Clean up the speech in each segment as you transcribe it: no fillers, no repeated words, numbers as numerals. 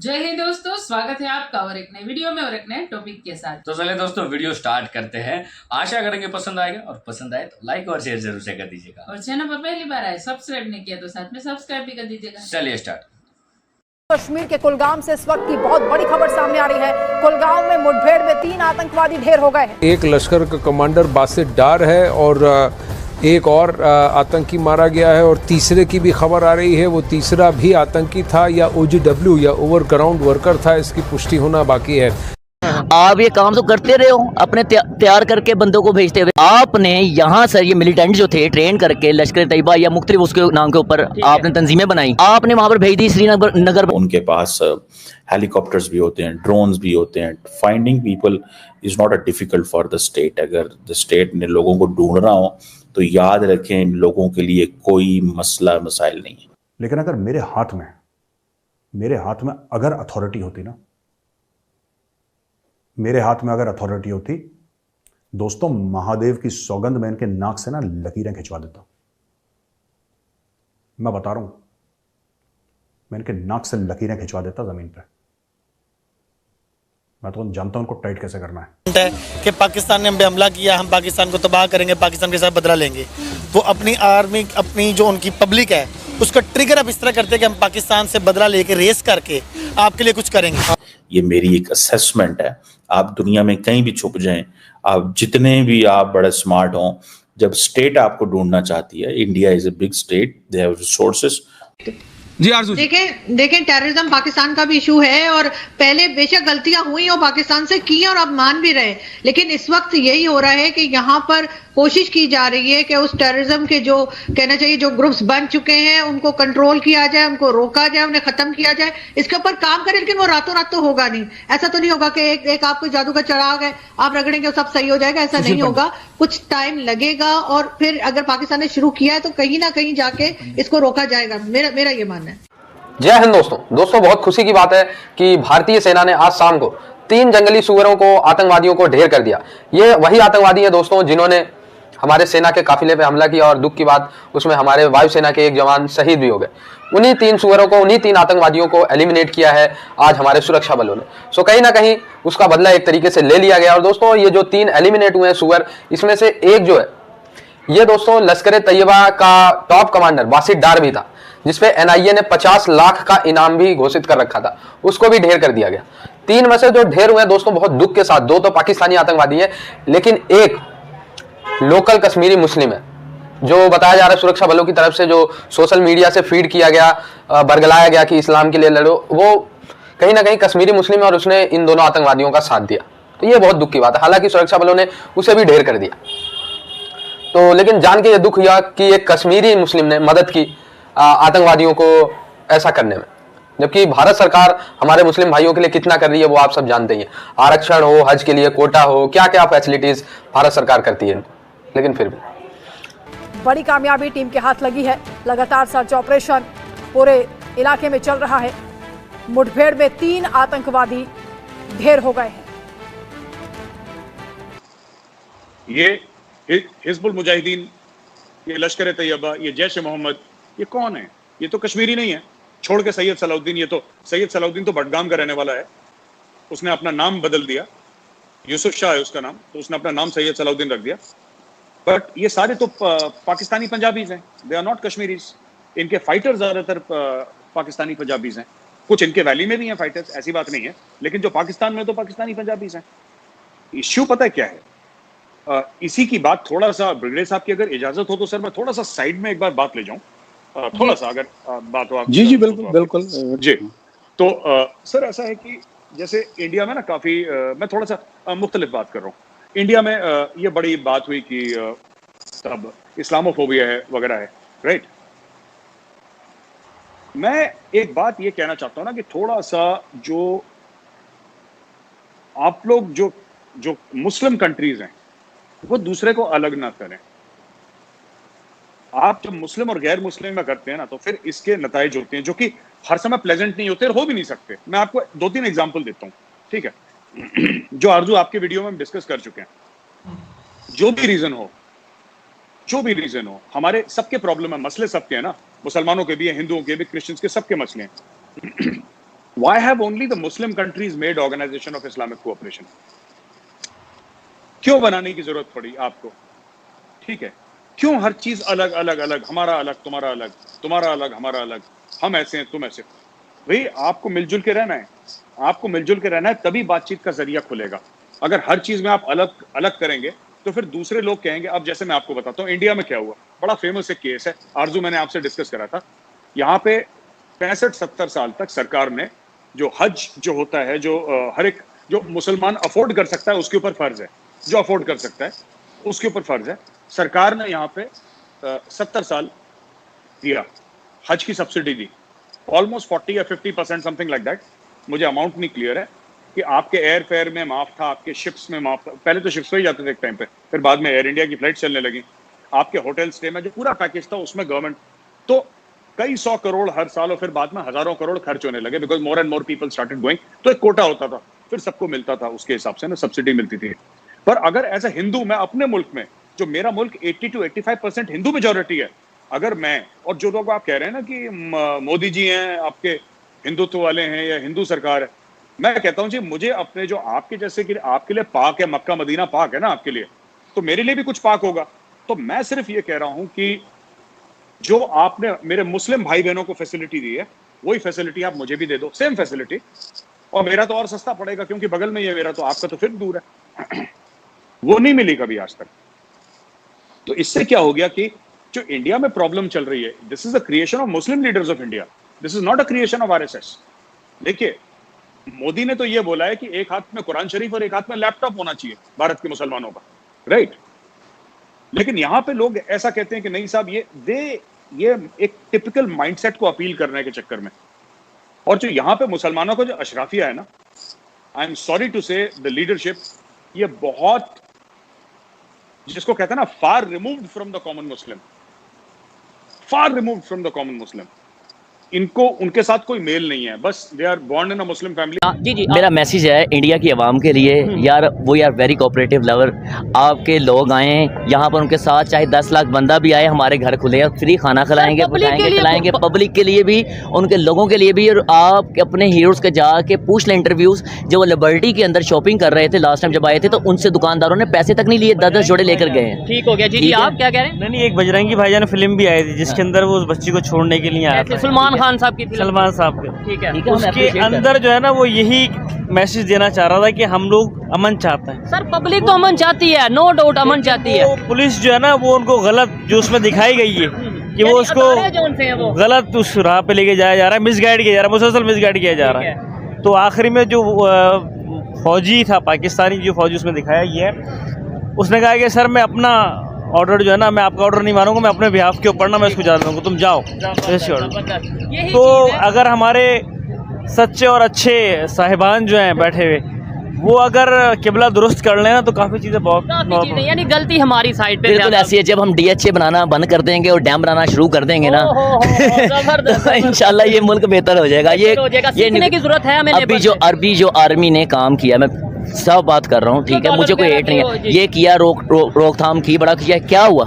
जय हिंद दोस्तों, स्वागत है आपका और एक नए वीडियो में और एक नए टॉपिक के साथ। तो चलिए दोस्तों वीडियो स्टार्ट करते हैं। आशा करेंगे पसंद आएगा और पसंद आए तो लाइक और शेयर जरूर से कर दीजिएगा और चैनल पर पहली बार आए सब्सक्राइब नहीं किया तो साथ में सब्सक्राइब भी कर दीजिएगा। चलिए स्टार्ट। कश्मीर के कुलगाम से इस वक्त की बहुत बड़ी खबर सामने आ रही है। कुलगाम में मुठभेड़ में 3 आतंकवादी ढेर हो गए हैं। एक लश्कर का कमांडर बासित डार है और एक और आतंकी मारा गया है और तीसरे की भी खबर आ रही है, वो तीसरा भी आतंकी था या OGW या ओवर ग्राउंड वर्कर था, इसकी पुष्टि होना बाकी है। आप ये काम तो करते रहे हो, अपने तैयार करके बंदों को भेजते हुए। आपने यहाँ सर ये मिलिटेंट जो थे ट्रेन करके लश्कर तैयबा या मुख्तलिफ उसके नाम के ऊपर आपने तंजीमें बनाई, आपने वहाँ पर भेज दी श्रीनगर। उनके पास हेलीकॉप्टर्स भी होते हैं, ड्रोन्स भी होते हैं। Finding people is not a difficult for the state. अगर द स्टेट ने लोगों को ढूंढना हो तो याद रखें, इन लोगों के लिए कोई मसला मसाइल नहीं है। लेकिन अगर मेरे हाथ में अगर अथॉरिटी होती ना, मेरे हाथ में अगर अथॉरिटी होती दोस्तों, महादेव की सौगंध में इनके नाक से ना लकीरें खिंचवा देता। मैं बता रहा हूं, मैं इनके नाक से लकीरें खिंचवा देता जमीन पे। मैं तो जानता हूं उनको टाइट कैसे करना है कि पाकिस्तान ने हम पे हमला किया, हम पाकिस्तान को तबाह करेंगे, पाकिस्तान के साथ बदला लेंगे। वो अपनी आर्मी, अपनी जो उनकी पब्लिक है उसका ट्रिगर अब इस तरह करते हैं कि हम पाकिस्तान से बदला लेके रेस करके आपके लिए कुछ करेंगे। ये मेरी एक असेसमेंट है। आप दुनिया में कहीं भी छुप जाएं, आप जितने भी आप बड़े स्मार्ट हों, जब स्टेट आपको ढूंढना चाहती है, India is a big state, they have resources. जी आरज़ू, देखें टेररिज्म पाकिस्तान का भी इशू है और पहले बेशक गलतियां हुई और पाकिस्तान से की और अब मान भी रहे, लेकिन इस वक्त यही हो रहा है कि यहाँ पर कोशिश की जा रही है कि उस टेररिज्म के जो कहना चाहिए जो ग्रुप्स बन चुके हैं उनको कंट्रोल किया जाए, उनको रोका जाए, उन्हें खत्म किया जाए, इसके ऊपर काम करें। लेकिन वो रातों रात तो होगा नहीं। ऐसा तो नहीं होगा कि एक आपको जादू का चराग है, आप रगड़ेंगे सब सही हो जाएगा, ऐसा नहीं होगा। कुछ टाइम लगेगा और फिर अगर पाकिस्तान ने शुरू किया है तो कहीं ना कहीं जाके इसको रोका जाएगा। मेरा ये मानना है। जय हिंद दोस्तों बहुत खुशी की बात है कि भारतीय सेना ने आज शाम को 3 जंगली सुअरों को, आतंकवादियों को ढेर कर दिया। ये वही आतंकवादी हैं दोस्तों जिन्होंने हमारे सेना के काफिले पे हमला किया और दुख की बात उसमें हमारे वायुसेना के एक जवान शहीद भी हो गए। उन्हीं 3 सुअरों को, उन्हीं 3 आतंकवादियों को एलिमिनेट किया है आज हमारे सुरक्षा बलों ने। सो कहीं ना कहीं उसका बदला एक तरीके से ले लिया गया। और दोस्तों ये जो 3 एलिमिनेट हुए हैं सुअर, इसमें से एक जो है ये दोस्तों लश्कर तैयबा का टॉप कमांडर बासित डार भी था, जिसपे NIA ने 50 लाख का इनाम भी घोषित कर रखा था, उसको भी ढेर कर दिया गया। 3 में से जो ढेर हुए दोस्तों बहुत दुख के साथ, 2 तो पाकिस्तानी आतंकवादी है, लेकिन एक लोकल कश्मीरी मुस्लिम है, जो बताया जा रहा है सुरक्षा बलों की तरफ से, जो सोशल मीडिया से फीड किया गया, बरगलाया गया कि इस्लाम के लिए लड़ो, वो कहीं ना कहीं कश्मीरी मुस्लिम है और उसने इन दोनों आतंकवादियों का साथ दिया। तो ये बहुत दुख की बात है। हालांकि सुरक्षा बलों ने उसे भी ढेर कर दिया, तो लेकिन जान के ये दुख हुआ कि एक कश्मीरी मुस्लिम ने मदद की आतंकवादियों को ऐसा करने में, जबकि भारत सरकार हमारे मुस्लिम भाइयों के लिए कितना कर रही है वो आप सब जानते ही हैं। आरक्षण हो, हज के लिए कोटा हो, क्या क्या फैसिलिटीज भारत सरकार करती है, लेकिन फिर भी बड़ी कामयाबी टीम के हाथ लगी है। लगातार सर्च ऑपरेशन पूरे इलाके में चल रहा है। मुठभेड़ में 3 आतंकवादी ढेर हो गए हैं। ये हिजबुल मुजाहिदीन, ये लश्कर तैयबा, ये जैश ए मोहम्मद, ये कौन है? ये तो कश्मीरी नहीं है। छोड़ के सैयद सलाउद्दीन, ये तो सैयद सलाउद्दीन तो बडगाम का रहने वाला है, उसने अपना नाम बदल दिया, यूसुफ शाह है उसका नाम, तो उसने अपना नाम सैयद सलाउद्दीन रख दिया। बट ये सारे तो पाकिस्तानी पंजाबीज हैं, दे आर नॉट कश्मीरीज। इनके फाइटर्स ज्यादातर पाकिस्तानी पंजाबीज हैं। कुछ इनके वैली में भी हैं फाइटर्स, ऐसी बात नहीं है, लेकिन जो पाकिस्तान में तो पाकिस्तानी पंजाबीज हैं। इश्यू पता है क्या है? इसी की बात थोड़ा सा ब्रिगेडियर साहब की अगर इजाजत हो तो सर मैं थोड़ा सा साइड में एक बार बात ले जाऊं, थोड़ा सा अगर बात हो आप। जी बिल्कुल जी। तो सर ऐसा है कि जैसे इंडिया में ना काफी मैं थोड़ा सा मुख्तलिफ बात कर रहा हूँ। इंडिया में ये बड़ी बात हुई कि सब इस्लामोफोबिया है वगैरह है, राइट। मैं एक बात ये कहना चाहता हूँ ना कि थोड़ा सा जो आप लोग जो मुस्लिम कंट्रीज हैं वो दूसरे को अलग ना करें। आप जब मुस्लिम और गैर मुस्लिम में करते हैं ना, तो फिर इसके नताइज होते हैं जो कि हर समय प्लेजेंट नहीं होते और हो भी नहीं सकते। मैं आपको 2-3 एग्जांपल देता हूं, ठीक है, जो आरजू आपके वीडियो में हम डिस्कस कर चुके हैं। जो भी रीजन हो, हमारे सबके प्रॉब्लम है, मसले सबके हैं ना, मुसलमानों के भी हैं, हिंदुओं के भी, क्रिश्चियंस के, सबके मसले हैं। Why have only the Muslim countries made Organization of Islamic Cooperation? क्यों बनाने की जरूरत पड़ी आपको? ठीक है, क्यों हर चीज अलग अलग अलग, हमारा अलग तुम्हारा अलग, तुम्हारा अलग हमारा अलग, हम ऐसे हैं तुम ऐसे? भाई आपको मिलजुल के रहना है, आपको मिलजुल के रहना है, तभी बातचीत का जरिया खुलेगा। अगर हर चीज में आप अलग अलग करेंगे तो फिर दूसरे लोग कहेंगे। अब जैसे मैं आपको बताता हूँ इंडिया में क्या हुआ, बड़ा फेमस एक केस है, आरजू मैंने आपसे डिस्कस करा था। यहाँ पे 65-70 साल तक सरकार ने जो हज जो होता है, जो हर एक जो मुसलमान अफोर्ड कर सकता है उसके ऊपर फर्ज है, जो अफोर्ड कर सकता है उसके ऊपर फर्ज है। सरकार ने यहाँ पे 70 साल दिया, हज की सब्सिडी दी, ऑलमोस्ट 40 या 50% समथिंग लाइक दैट, मुझे अमाउंट नहीं क्लियर है, कि आपके एयर फेयर में माफ था, आपके शिप्स में माफ था। पहले तो शिप्स पे ही जाते थे एक टाइम पे, फिर बाद में एयर इंडिया की फ्लाइट चलने लगी। आपके होटल स्टे में जो पूरा पैकेज था उसमें गवर्नमेंट, तो कई 100 करोड़ हर साल और फिर बाद में हजारों करोड़ खर्च होने लगे, because more and more people started going. तो एक कोटा होता था, फिर सबको मिलता था, उसके हिसाब से ना सब्सिडी मिलती थी। पर अगर एज ए हिंदू, मैं अपने मुल्क में, जो मेरा मुल्क 80 to 85% हिंदू मेजोरिटी है, अगर मैं और जो लोग आप कह रहे हैं ना कि मोदी जी हैं आपके हिंदुत्व वाले हैं या हिंदू सरकार है, मैं कहता हूं जी मुझे अपने जो आपके जैसे कि आपके लिए पाक है, मक्का मदीना पाक है ना आपके लिए, तो मेरे लिए भी कुछ पाक होगा। तो मैं सिर्फ ये कह रहा हूं कि जो आपने मेरे मुस्लिम भाई बहनों को फैसिलिटी दी है, वही फैसिलिटी आप मुझे भी दे दो, सेम फैसिलिटी, और मेरा तो और सस्ता पड़ेगा क्योंकि बगल में ही है मेरा, तो आपका तो फिर दूर है। वो नहीं मिली कभी आज तक। तो इससे क्या हो गया कि जो इंडिया में प्रॉब्लम चल रही है, this is the creation of Muslim leaders of India, this is not a creation of RSS. देखिए मोदी ने तो ये बोला है कि एक हाथ में कुरान शरीफ और एक हाथ में लैपटॉप होना चाहिए भारत के मुसलमानों का, राइट? लेकिन यहां पे लोग ऐसा कहते हैं कि नहीं साहब, ये एक टिपिकल माइंडसेट को अपील करने के चक्कर में, और जो यहां पे मुसलमानों का जो अशराफिया है ना, I am sorry to say the leadership, ये बहुत, जिसको कहते हैं ना, far removed from the common Muslim, far removed from the common Muslim. इनको उनके साथ कोई मेल नहीं है, बस they are born in a Muslim family. जी मेरा मैसेज है इंडिया की आवाम के लिए, यार वो यार वेरी कोऑपरेटिव लवर, आपके लोग आए यहाँ पर, उनके साथ चाहे 10 लाख बंदा भी आए, हमारे घर खुले, फ्री खाना खिलाएंगे, खिलाएंगे पब्लिक के लिए भी, उनके लोगों के लिए भी। और आप अपने हीरोज के जाके पूछ लें इंटरव्यूज, जो वो लिबर्टी के अंदर शॉपिंग कर रहे थे लास्ट टाइम जब आए थे, तो उनसे दुकानदारों ने पैसे तक नहीं लिए, 10-10 जोड़े लेकर गए। ठीक हो गया जी, आप क्या कह रहे हैं? नहीं, एक बजरंगी भाईजान फिल्म भी आई थी जिसके अंदर वो उस बच्ची को छोड़ने के लिए आया था, सलमान खान साहब की, सलमान साहब के, ठीक है, उसके अंदर जो है ना वो यही मैसेज देना चाह रहा था कि हम लोग अमन चाहते हैं। सर पब्लिक तो अमन चाहती है, नो डाउट अमन चाहती है। पुलिस जो है ना वो उनको गलत, जो उसमें दिखाई गई है कि वो उसको गलत उस राह पे लेके जाया जा रहा है, मिसगाइड किया जा रहा है, मुसलसल मिसगाइड किया जा रहा है। तो आखिरी में जो फौजी था, पाकिस्तानी जो फौजी उसमें दिखाया गया है, उसने कहा कि सर मैं अपना ऑर्डर जो है ना, मैं आपका ऑर्डर नहीं मानूंगा, मैं अपने बिहाफ के ऊपर ना मैं इसको जान दूंगा, तुम जाओ ऐसे ऑर्डर। तो अगर हमारे सच्चे और अच्छे साहिबान जो हैं बैठे हुए, वो अगर किबला दुरुस्त कर लेना तो काफ़ी चीज़ें बहुत, यानी गलती हमारी साइड पे बिल्कुल ऐसी है। जब हम DHA बनाना बंद कर देंगे और डैम बनाना शुरू कर देंगे ना, तो इंशाल्लाह ये मुल्क बेहतर हो जाएगा। ये सीखने की जरूरत है हमें। अभी जो आर्मी ने काम किया, मैं सब बात कर रहा हूँ, ठीक है, मुझे कोई हेट नहीं है, ये किया, रोकथाम की, बड़ा किया, क्या हुआ?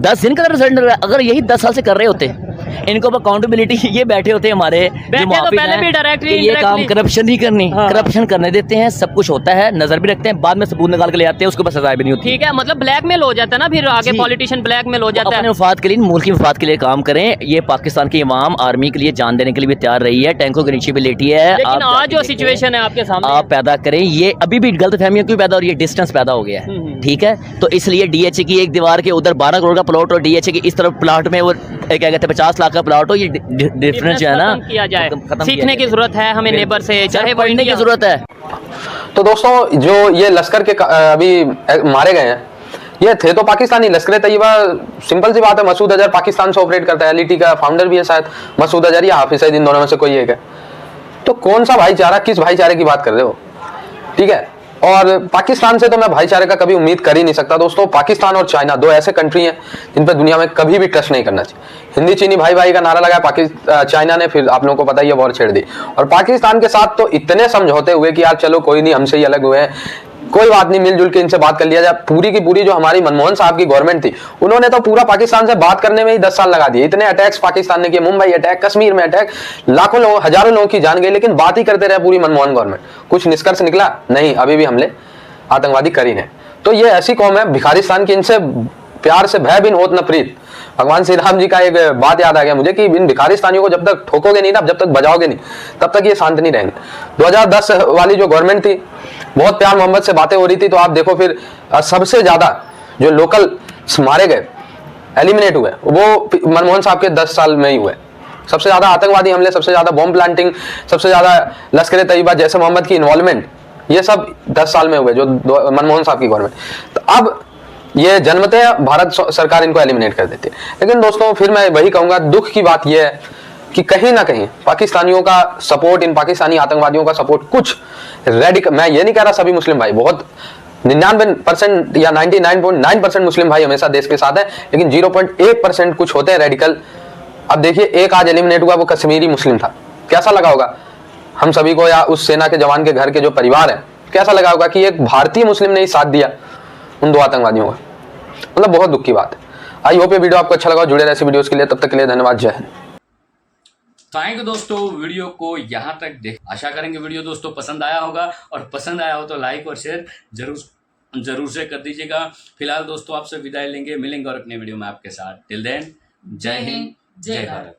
10 दिन का रिजल्ट। अगर यही 10 साल से कर रहे होते, इनको अकाउंटेबिलिटी, ये बैठे होते हमारे जो माफी हैं, ये काम करप्शन नहीं करनी, करप्शन करने देते हैं, सब कुछ होता है, नजर भी रखते हैं, बाद में सबूत निकाल के ले आते हैं, उसके बाद सजा भी नहीं होती। ठीक है, मतलब ब्लैकमेल हो जाता है ना, फिर आगे पॉलिटिशियन ब्लैकमेल हो जाता है। अपने मफाद के लिए, मुल्क की मफाद के लिए काम करें। ये पाकिस्तान की इमाम आर्मी के लिए जान देने के लिए भी तैयार रही है, टैंकों के नीचे भी लेटी है। लेकिन आज जो सिचुएशन है आपके सामने, आप पैदा करें, ये अभी भी गलत फहमियों क्यों पैदा, और ये डिस्टेंस पैदा हो गया है, ठीक है। तो इसलिए DHA की एक दीवार के उधर 12 करोड़ का प्लॉट और DHA की इस तरफ प्लॉट में वो क्या कहते हैं 50 लाख का प्लॉट हो, ये डिफरेंस जो है ना किया जाए। सीखने की जरूरत है हमें नेबर से, चाहे पढ़ने की जरूरत है। तो दोस्तों जो ये लश्कर के अभी मारे गए हैं, ये थे तो पाकिस्तानी। लश्कर तैयबा, सिंपल सी बात है, मसूद अजहर पाकिस्तान से ऑपरेट करता है, LET का फाउंडर भी है शायद मसूद अजहर या हाफिज सईद, इन दोनों में से कोई एक है। तो कौन सा भाईचारा, किस भाईचारे की बात कर रहे हो? ठीक है, और पाकिस्तान से तो मैं भाईचारे का कभी उम्मीद कर ही नहीं सकता दोस्तों। पाकिस्तान और चाइना दो ऐसे कंट्री हैं जिन पर दुनिया में कभी भी ट्रस्ट नहीं करना चाहिए। हिंदी चीनी भाई भाई का नारा लगाया चाइना ने, फिर आप लोगों को पता ही है वॉर छेड़ दी। और पाकिस्तान के साथ तो इतने समझौते हुए कि यार चलो कोई नहीं, हमसे ही अलग हुए हैं, कोई बात नहीं, मिलजुल के इनसे बात कर लिया जाए। पूरी की पूरी जो हमारी मनमोहन साहब की गवर्नमेंट थी, उन्होंने तो पूरा पाकिस्तान से बात करने में ही 10 साल लगा दिए। इतने अटैक्स पाकिस्तान ने किए, मुंबई अटैक, कश्मीर में अटैक, लाखों लोगों, हजारों लोगों की जान गई, लेकिन बात ही करते रहे पूरी मनमोहन गवर्नमेंट। कुछ निष्कर्ष निकला नहीं, अभी भी हमले आतंकवादी कर ही नहीं। तो ये ऐसी कौम है भिखारिस्तान की, इनसे प्यार से भय बिन होत न प्रीत। भगवान श्री राम जी का एक बात याद आ गया मुझे कि इन भिखारिस्तानियों को जब तक ठोकोगे नहीं ना, जब तक बजाओगे नहीं, तब तक ये शांत नहीं रहेंगे। 2010 वाली जो गवर्नमेंट थी, बहुत प्यार मोहब्बत से बातें हो रही थी, तो आप देखो फिर सबसे ज्यादा जो लोकल मारे गए, एलिमिनेट हुए, वो मनमोहन साहब के 10 साल में ही हुए। सबसे ज्यादा आतंकवादी हमले, सबसे ज्यादा बॉम्ब प्लांटिंग, सबसे ज्यादा लश्कर तैयबा जैसे मोहम्मद की इन्वॉल्वमेंट, ये सब 10 साल में हुए जो मनमोहन साहब की गवर्नमेंट। तो अब ये जन्मते भारत सरकार इनको एलिमिनेट कर देती है। लेकिन दोस्तों फिर मैं वही कहूंगा, दुख की बात यह है कि कहीं ना कहीं पाकिस्तानियों का सपोर्ट, इन पाकिस्तानी आतंकवादियों का सपोर्ट, कुछ रेडिकल, मैं ये नहीं कह रहा सभी मुस्लिम भाई, बहुत 99% या 99.9% मुस्लिम भाई हमेशा देश के साथ है, लेकिन 0.1% कुछ होते हैं रेडिकल। अब देखिए, एक आज एलिमिनेट हुआ, वो कश्मीरी मुस्लिम था। कैसा लगा होगा हम सभी को, या उस सेना के जवान के घर के जो परिवार है, कैसा लगा होगा कि एक भारतीय मुस्लिम ने ही साथ दिया उन 2 आतंकवादियों का। मतलब बहुत दुख की बात है। आई होप ये वीडियो आपको अच्छा लगा। जुड़े रहे ऐसी वीडियोस के लिए, तब तक के लिए धन्यवाद, जय हिंद। थैंक यू दोस्तों, वीडियो को यहाँ तक देख, आशा करेंगे वीडियो दोस्तों पसंद आया होगा, और पसंद आया हो तो लाइक और शेयर जरूर से कर दीजिएगा। फिलहाल दोस्तों आपसे विदाई लेंगे, मिलेंगे और अपने वीडियो में आपके साथ। टिल देन, जय हिंद, जय भारत।